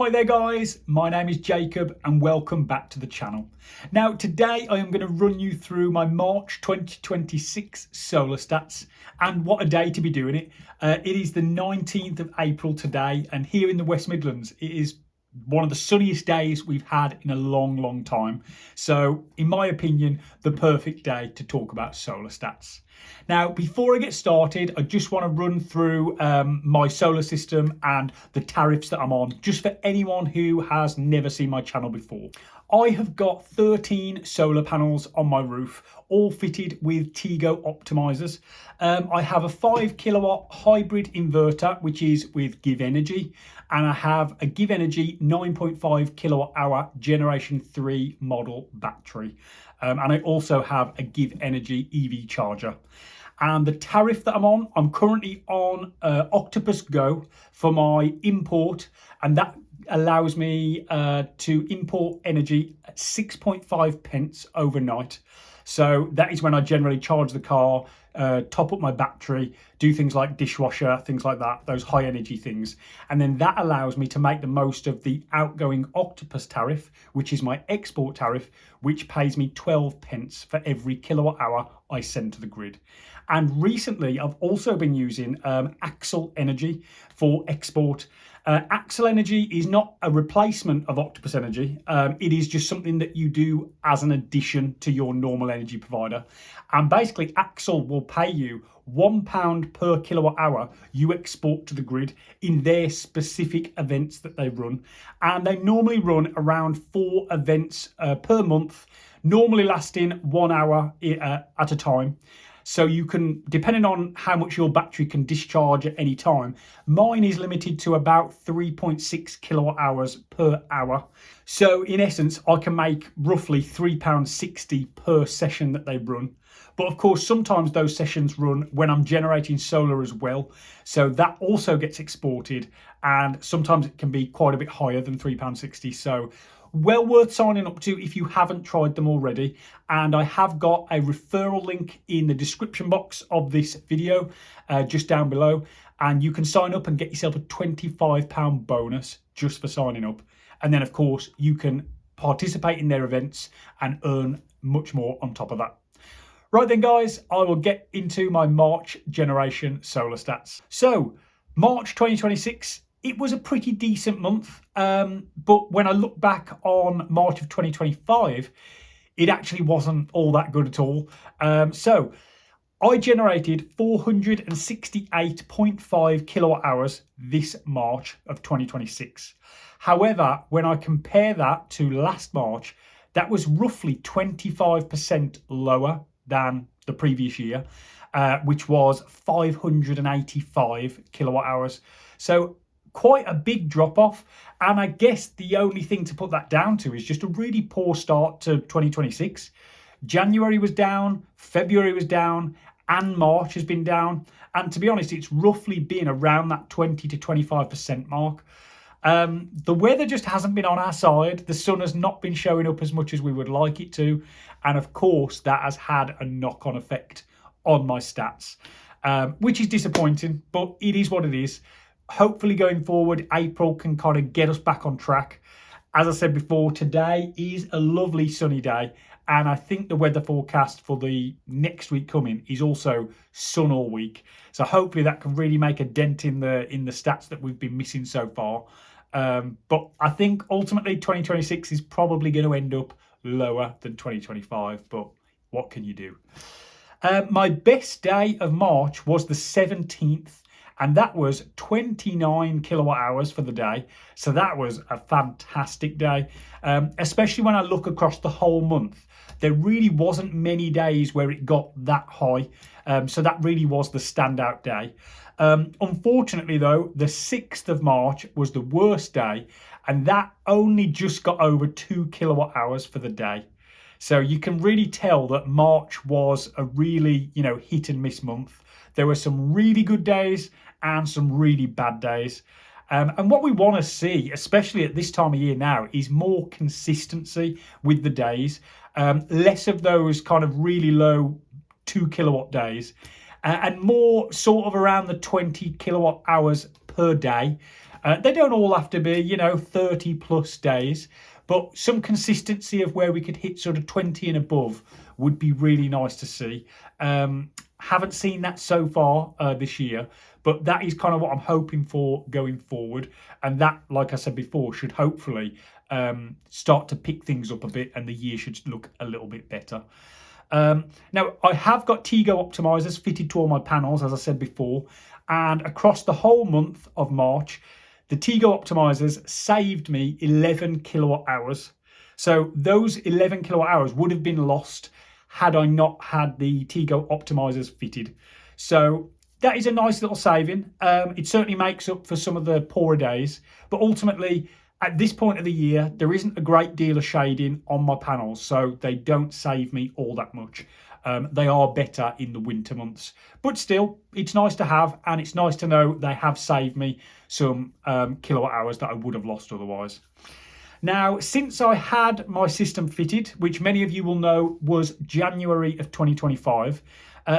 Hi there guys, my name is Jacob and welcome back to the channel. Now today I am going to run you through my March 2026 solar stats, and what a day to be doing it. It is the 19th of April today, and here in the West Midlands it is one of the sunniest days we've had in a long time. So in my opinion, the perfect day to talk about solar stats. Now, before I get started, I just want to run through my solar system and the tariffs that I'm on, just for anyone who has never seen my channel before. I have got 13 solar panels on my roof, all fitted with Tigo Optimisers. I have a 5 kilowatt hybrid inverter, which is with GivEnergy, and I have a GivEnergy 9.5 kilowatt hour generation 3 model battery. And I also have a GivEnergy EV Charger. And the tariff that I'm currently on Octopus Go for my import, and that allows me to import energy at 6.5 pence overnight. So that is when I generally charge the car, top up my battery, do things like dishwasher, things like that, those high energy things. And then that allows me to make the most of the outgoing Octopus tariff, which is my export tariff, which pays me 12 pence for every kilowatt hour I send to the grid. And recently I've also been using Axel Energy for export. Axel Energy is not a replacement of Octopus Energy. It is just something that you do as an addition to your normal energy provider. And basically Axel will pay you £1 per kilowatt hour you export to the grid in their specific events that they run. And they normally run around 4 events per month, normally lasting 1 hour at a time. So you can, depending on how much your battery can discharge at any time, mine is limited to about 3.6 kilowatt hours per hour. So in essence, I can make roughly £3.60 per session that they run. But of course, sometimes those sessions run when I'm generating solar as well. So that also gets exported, and sometimes it can be quite a bit higher than £3.60. So well worth signing up to if you haven't tried them already. And I have got a referral link in the description box of this video, just down below, and you can sign up and get yourself a £25 bonus just for signing up. And then of course you can participate in their events and earn much more on top of that. Right then guys, I will get into my March generation solar stats. So March 2026, it was a pretty decent month, but when I look back on March of 2025, it actually wasn't all that good at all. So I generated 468.5 kilowatt hours this March of 2026. However, when I compare that to last March, that was roughly 25% lower than the previous year, which was 585 kilowatt hours. So quite a big drop off. And I guess the only thing to put that down to is just a really poor start to 2026. January was down, February was down, and March has been down. And to be honest, it's roughly been around that 20 to 25% mark. The weather just hasn't been on our side. The sun has not been showing up as much as we would like it to. And of course, that has had a knock-on effect on my stats, which is disappointing, but it is what it is. Hopefully going forward, April can kind of get us back on track. As I said before, today is a lovely sunny day, and I think the weather forecast for the next week coming is also sun all week. So hopefully that can really make a dent in the stats that we've been missing so far. But I think ultimately 2026 is probably going to end up lower than 2025, but what can you do? My best day of March was the 17th. And that was 29 kilowatt hours for the day. So that was a fantastic day, especially when I look across the whole month. There really wasn't many days where it got that high. So that really was the standout day. Unfortunately, though, the 6th of March was the worst day, and that only just got over 2 kilowatt hours for the day. So you can really tell that March was a really, hit and miss month. There were some really good days and some really bad days. And what we want to see, especially at this time of year now, is more consistency with the days. Less of those kind of really low 2 kilowatt days, and more sort of around the 20 kilowatt hours per day. They don't all have to be, 30 plus days, but some consistency of where we could hit sort of 20 and above would be really nice to see. Haven't seen that so far this year, but that is kind of what I'm hoping for going forward. And that, like I said before, should hopefully start to pick things up a bit, and the year should look a little bit better. Now, I have got Tigo Optimisers fitted to all my panels, as I said before, and across the whole month of March, the Tigo Optimisers saved me 11 kilowatt hours. So those 11 kilowatt hours would have been lost had I not had the Tigo Optimisers fitted. So that is a nice little saving. It certainly makes up for some of the poorer days, but ultimately, at this point of the year, there isn't a great deal of shading on my panels, so they don't save me all that much. They are better in the winter months, but still, it's nice to have, and it's nice to know they have saved me some kilowatt hours that I would have lost otherwise. Now, since I had my system fitted, which many of you will know was January of 2025,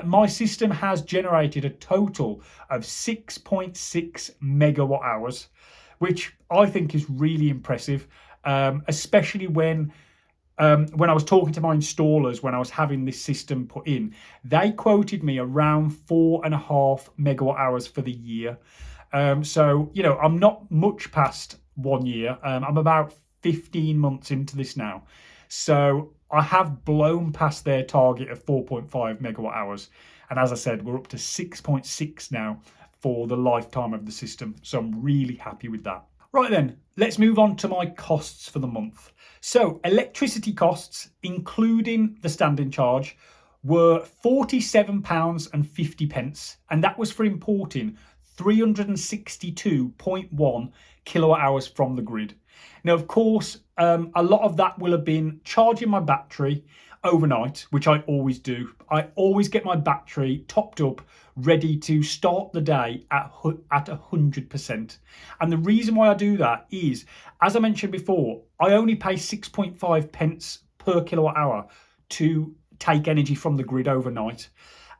my system has generated a total of 6.6 megawatt hours, which I think is really impressive, especially when I was talking to my installers when I was having this system put in. They quoted me around 4.5 megawatt hours for the year. So, I'm not much past 1 year. I'm about 15 months into this now. So I have blown past their target of 4.5 megawatt hours. And as I said, we're up to 6.6 now for the lifetime of the system. So I'm really happy with that. Right then, let's move on to my costs for the month. So electricity costs, including the standing charge, were £47.50, and that was for importing 362.1 kilowatt hours from the grid. Now, of course, a lot of that will have been charging my battery overnight, which I always do. I always get my battery topped up, ready to start the day at 100%. And the reason why I do that is, as I mentioned before, I only pay 6.5 pence per kilowatt hour to take energy from the grid overnight.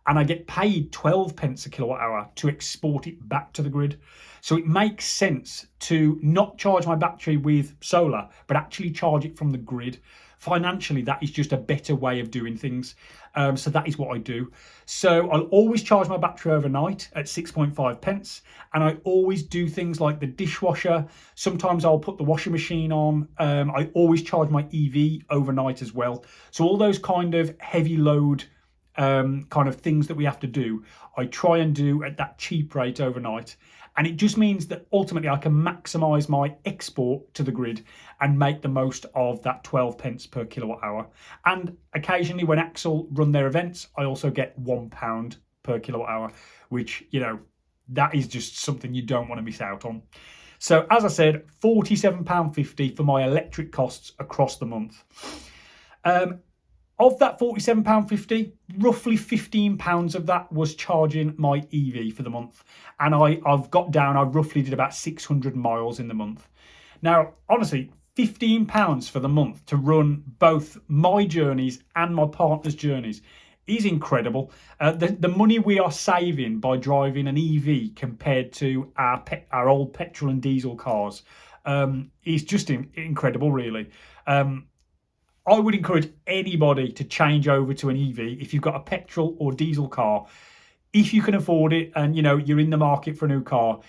And I get paid 12 pence a kilowatt hour to export it back to the grid. So it makes sense to not charge my battery with solar, but actually charge it from the grid. Financially, that is just a better way of doing things. So that is what I do. So I'll always charge my battery overnight at 6.5 pence. And I always do things like the dishwasher. Sometimes I'll put the washing machine on. I always charge my EV overnight as well. So all those kind of heavy load kind of things that we have to do, I try and do at that cheap rate overnight. And it just means that ultimately I can maximise my export to the grid and make the most of that 12 pence per kilowatt hour. And occasionally when Axel run their events, I also get £1 per kilowatt hour, which, that is just something you don't want to miss out on. So as I said, £47.50 for my electric costs across the month. Of that £47.50, roughly £15 of that was charging my EV for the month. And I've got down, I roughly did about 600 miles in the month. Now, honestly, £15 for the month to run both my journeys and my partner's journeys is incredible. The money we are saving by driving an EV compared to our old petrol and diesel cars is just incredible, really. I would encourage anybody to change over to an EV if you've got a petrol or diesel car. If you can afford it and you're in the market for a new car,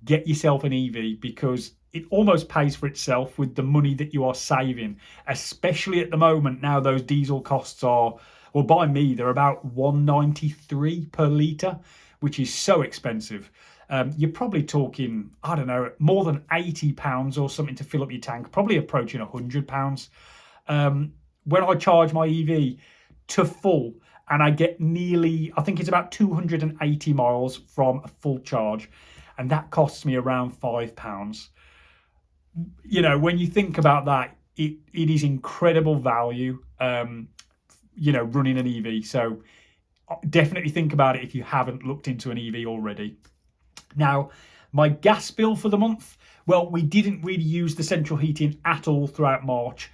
get yourself an EV, because it almost pays for itself with the money that you are saving, especially at the moment. Now those diesel costs are, well, by me, they're about $1.93 per litre, which is so expensive. You're probably talking, I don't know, more than £80 or something to fill up your tank, probably approaching £100. When I charge my EV to full and I get nearly, I think it's about 280 miles from a full charge, and that costs me around £5. When you think about that, it is incredible value, running an EV. So definitely think about it if you haven't looked into an EV already. Now, my gas bill for the month, well, we didn't really use the central heating at all throughout March.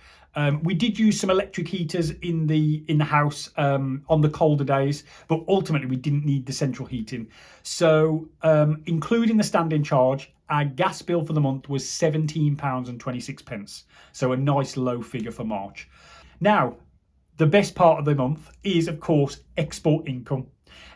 We did use some electric heaters in the house on the colder days, but ultimately we didn't need the central heating. So including the standing charge our gas bill for the month was £17.26. So a nice low figure for March. Now, the best part of the month is, of course, export income.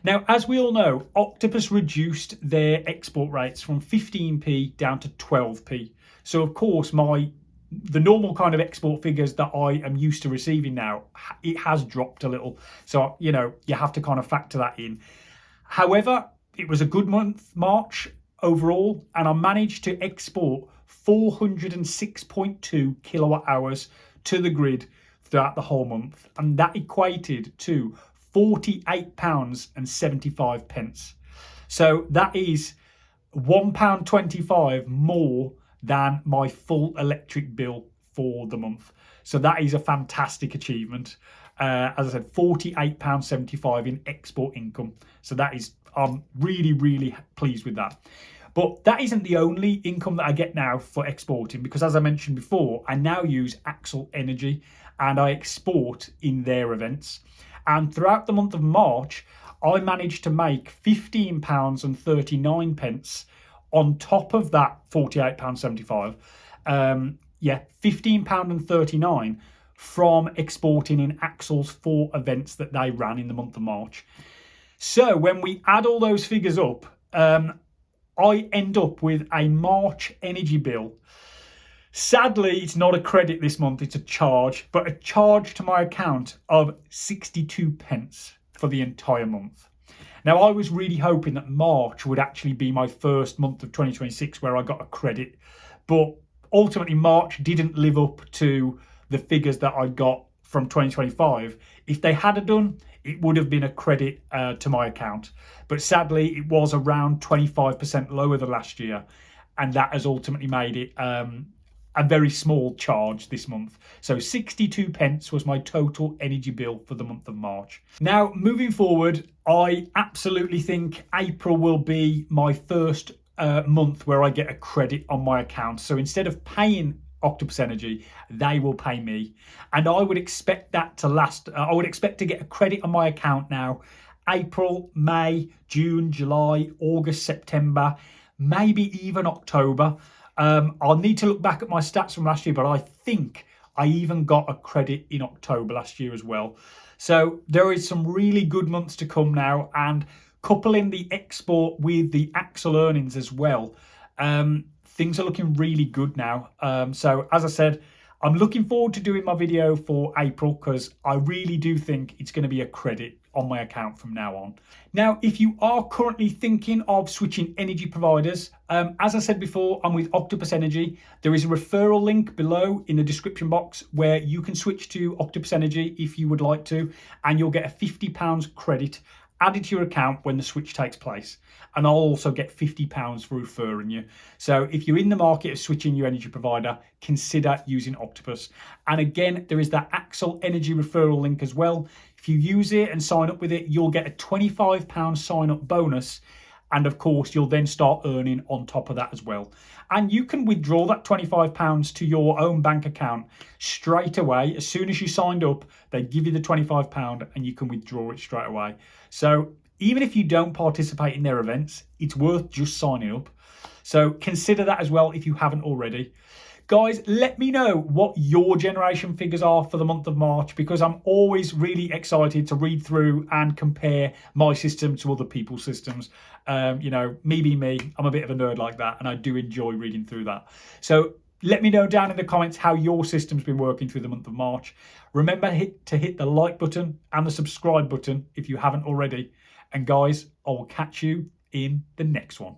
Now, as we all know, Octopus reduced their export rates from 15p down to 12p. So, of course, the normal kind of export figures that I am used to receiving now, it has dropped a little. So, you have to kind of factor that in. However, it was a good month, March, overall, and I managed to export 406.2 kilowatt hours to the grid throughout the whole month, and that equated to £48.75. So that is £1.25 more than my full electric bill for the month. So that is a fantastic achievement. As I said, £48.75 in export income. So that is, I'm really, really pleased with that. But that isn't the only income that I get now for exporting, because as I mentioned before, I now use SigEnergy and I export in their events. And throughout the month of March, I managed to make £15.39 on top of that £48.75. £15.39 from exporting in Axel's 4 events that they ran in the month of March. So when we add all those figures up, I end up with a March energy bill. Sadly, it's not a credit this month, it's a charge, but a charge to my account of 62p for the entire month. Now, I was really hoping that March would actually be my first month of 2026 where I got a credit, but ultimately March didn't live up to the figures that I got from 2025. If they had done, it would have been a credit to my account. But sadly, it was around 25% lower than last year. And that has ultimately made it a very small charge this month. So 62p was my total energy bill for the month of March. Now, moving forward, I absolutely think April will be my first month where I get a credit on my account. So instead of paying Optimus Energy, they will pay me, and I would expect that to last. I would expect to get a credit on my account now April, May, June, July, August, September, maybe even October. I'll need to look back at my stats from last year, but I think I even got a credit in October last year as well. So there is some really good months to come now, and coupling the export with the Axel earnings as well, things are looking really good now. So as I said, I'm looking forward to doing my video for April because I really do think it's going to be a credit on my account from now on. Now, if you are currently thinking of switching energy providers, as I said before, I'm with Optimus Energy. There is a referral link below in the description box where you can switch to Optimus Energy if you would like to, and you'll get a £50 credit added to your account when the switch takes place. And I'll also get £50 for referring you. So if you're in the market of switching your energy provider, consider using Optimus. And again, there is that Axel Energy referral link as well. If you use it and sign up with it, you'll get a £25 sign up bonus. And of course, you'll then start earning on top of that as well. And you can withdraw that £25 to your own bank account straight away. As soon as you signed up, they give you the £25 and you can withdraw it straight away. So even if you don't participate in their events, it's worth just signing up. So consider that as well if you haven't already. Guys, let me know what your generation figures are for the month of March, because I'm always really excited to read through and compare my system to other people's systems. Me being me, I'm a bit of a nerd like that, and I do enjoy reading through that. So let me know down in the comments how your system's been working through the month of March. Remember to hit the like button and the subscribe button if you haven't already. And guys, I will catch you in the next one.